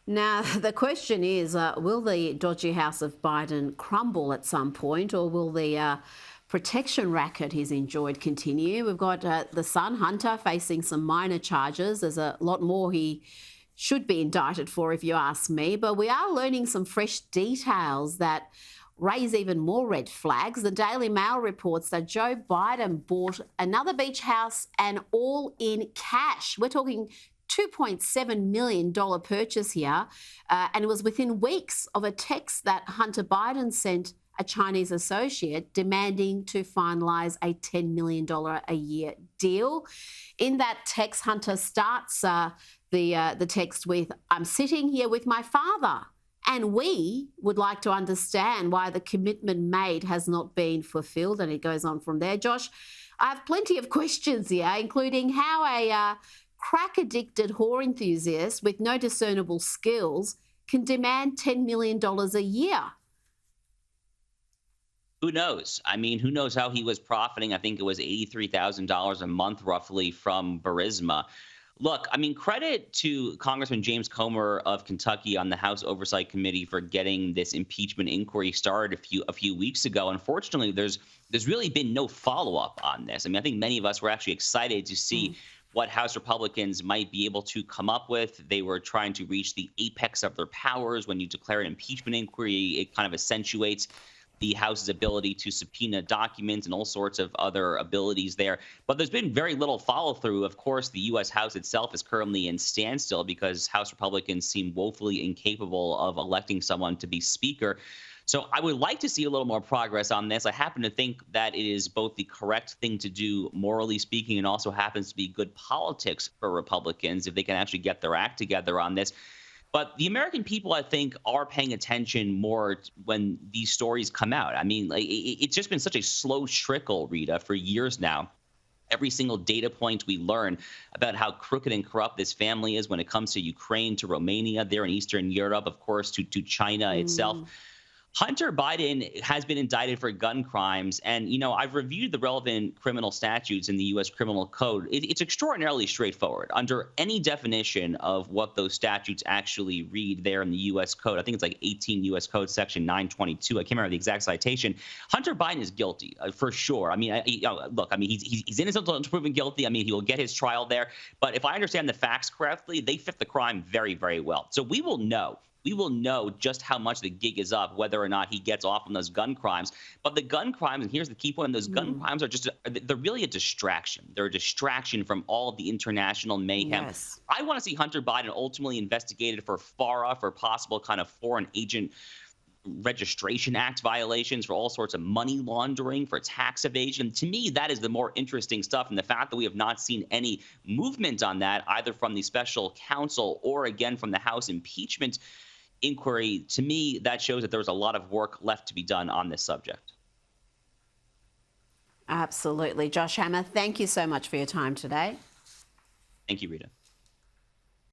Now, the question is, will the dodgy house of Biden crumble at some point, or will the protection racket he's enjoyed continue? We've got the son, Hunter, facing some minor charges. There's a lot more he should be indicted for, if you ask me. But we are learning some fresh details that raise even more red flags. The Daily Mail reports that Joe Biden bought another beach house and all in cash. We're talking $2.7 million purchase here. And it was within weeks of a text that Hunter Biden sent a Chinese associate demanding to finalise a $10 million a year deal. In that text, Hunter starts the text with, "I'm sitting here with my father, and we would like to understand why the commitment made has not been fulfilled." And it goes on from there. Josh, I have plenty of questions here, including how a crack-addicted whore enthusiast with no discernible skills can demand $10 million a year. Who knows? I mean, who knows how he was profiting? I think it was $83,000 a month roughly from Burisma. Look, I mean, credit to Congressman James Comer of Kentucky on the House Oversight Committee for getting this impeachment inquiry started a few weeks ago. Unfortunately, there's really been no follow-up on this. I mean, I think many of us were actually excited to see what House Republicans might be able to come up with. They were trying to reach the apex of their powers. When you declare an impeachment inquiry, it kind of accentuates the House's ability to subpoena documents and all sorts of other abilities there. But there's been very little follow through. Of course, the U.S. House itself is currently in standstill because House Republicans seem woefully incapable of electing someone to be Speaker. So I would like to see a little more progress on this. I happen to think that it is both the correct thing to do, morally speaking, and also happens to be good politics for Republicans if they can actually get their act together on this. But the American people, I think, are paying attention more when these stories come out. I mean, it's just been such a slow trickle, Rita, for years now. Every single data point we learn about how crooked and corrupt this family is when it comes to Ukraine, to Romania, there in Eastern Europe, of course, to China itself. Hunter Biden has been indicted for gun crimes. And, you know, I've reviewed the relevant criminal statutes in the U.S. Criminal Code. It's extraordinarily straightforward. Under any definition of what those statutes actually read there in the U.S. Code, I think it's like 18 U.S. Code section 922. I can't remember the exact citation. Hunter Biden is guilty for sure. I mean, look, I mean, he's innocent until proven guilty. I mean, he will get his trial there. But if I understand the facts correctly, they fit the crime very, very well. So we will know. We will know just how much the gig is up, whether or not he gets off on those gun crimes. But the gun crimes, and here's the key point, those gun crimes are they're really a distraction. They're a distraction from all of the international mayhem. Yes. I want to see Hunter Biden ultimately investigated for FARA, for possible kind of Foreign Agent Registration Act violations, for all sorts of money laundering, for tax evasion. To me, that is the more interesting stuff. And the fact that we have not seen any movement on that, either from the special counsel or again from the House impeachment inquiry, to me, that shows that there's a lot of work left to be done on this subject. Absolutely. Josh Hammer, thank you so much for your time today. Thank you, Rita.